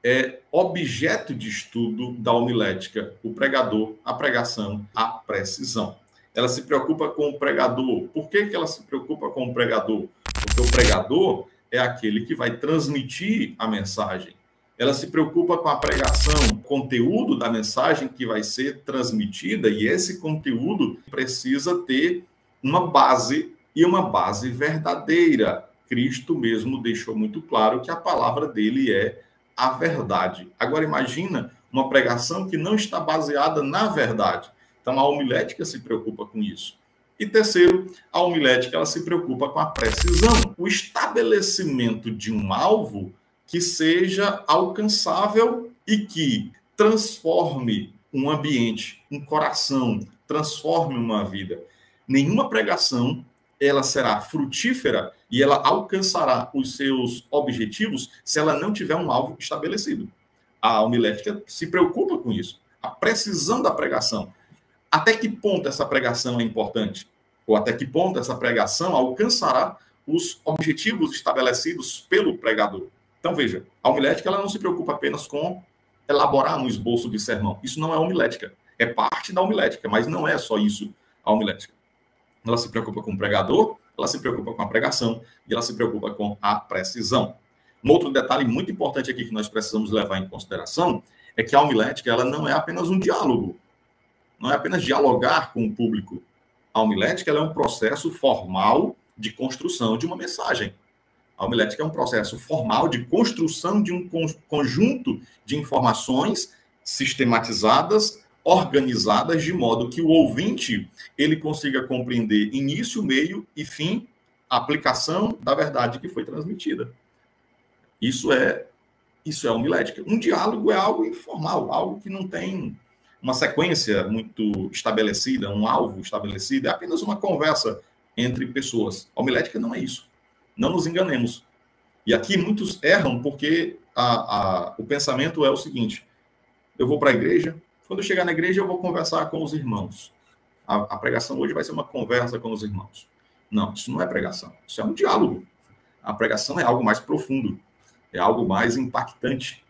é objeto de estudo da homilética, o pregador, a pregação, a precisão. Ela se preocupa com o pregador. Por que ela se preocupa com o pregador? Porque o pregador é aquele que vai transmitir a mensagem. Ela se preocupa com a pregação, o conteúdo da mensagem que vai ser transmitida, e esse conteúdo precisa ter uma base, e uma base verdadeira. Cristo mesmo deixou muito claro que a palavra dele é a verdade. Agora imagina uma pregação que não está baseada na verdade. Então a homilética se preocupa com isso. E terceiro, a homilética ela se preocupa com a precisão, o estabelecimento de um alvo que seja alcançável e que transforme um ambiente, um coração, transforme uma vida. Nenhuma pregação ela será frutífera e ela alcançará os seus objetivos se ela não tiver um alvo estabelecido. A homilética se preocupa com isso. A precisão da pregação. Até que ponto essa pregação é importante? Ou até que ponto essa pregação alcançará os objetivos estabelecidos pelo pregador? Então, veja, a homilética ela não se preocupa apenas com elaborar um esboço de sermão. Isso não é homilética. É parte da homilética, mas não é só isso a homilética. Ela se preocupa com o pregador, ela se preocupa com a pregação e ela se preocupa com a precisão. Um outro detalhe muito importante aqui que nós precisamos levar em consideração é que a homilética ela não é apenas um diálogo, não é apenas dialogar com o público. A homilética ela é um processo formal de construção de uma mensagem. A homilética é um processo formal de construção de um conjunto de informações sistematizadas, organizadas, de modo que o ouvinte ele consiga compreender início, meio e fim, a aplicação da verdade que foi transmitida. Isso é homilética. Um diálogo é algo informal, algo que não tem uma sequência muito estabelecida, um alvo estabelecido, é apenas uma conversa entre pessoas. A homilética não é isso. Não nos enganemos. E aqui muitos erram porque o pensamento é o seguinte: eu vou para a igreja, quando eu chegar na igreja eu vou conversar com os irmãos. A pregação hoje vai ser uma conversa com os irmãos. Não, isso não é pregação, isso é um diálogo. A pregação é algo mais profundo, é algo mais impactante.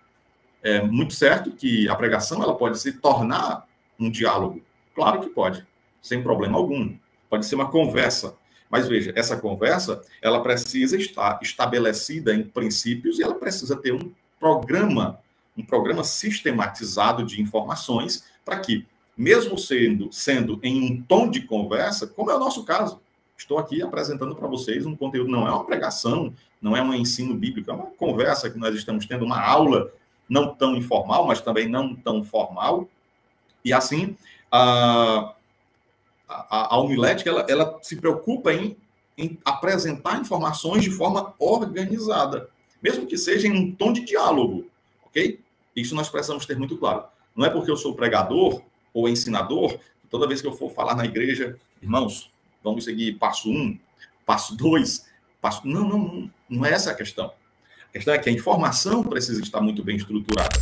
É muito certo que a pregação ela pode se tornar um diálogo. Claro que pode, sem problema algum. Pode ser uma conversa. Mas veja, essa conversa, ela precisa estar estabelecida em princípios e ela precisa ter um programa sistematizado de informações para que, mesmo sendo em um tom de conversa, como é o nosso caso, estou aqui apresentando para vocês um conteúdo, não é uma pregação, não é um ensino bíblico, é uma conversa que nós estamos tendo, uma aula não tão informal, mas também não tão formal. E assim, a homilética, ela se preocupa em apresentar informações de forma organizada, mesmo que seja em um tom de diálogo, ok? Isso nós precisamos ter muito claro. Não é porque eu sou pregador ou ensinador, toda vez que eu for falar na igreja, irmãos, vamos seguir passo 1, passo 2, passo... Não é essa a questão. A questão é que a informação precisa estar muito bem estruturada.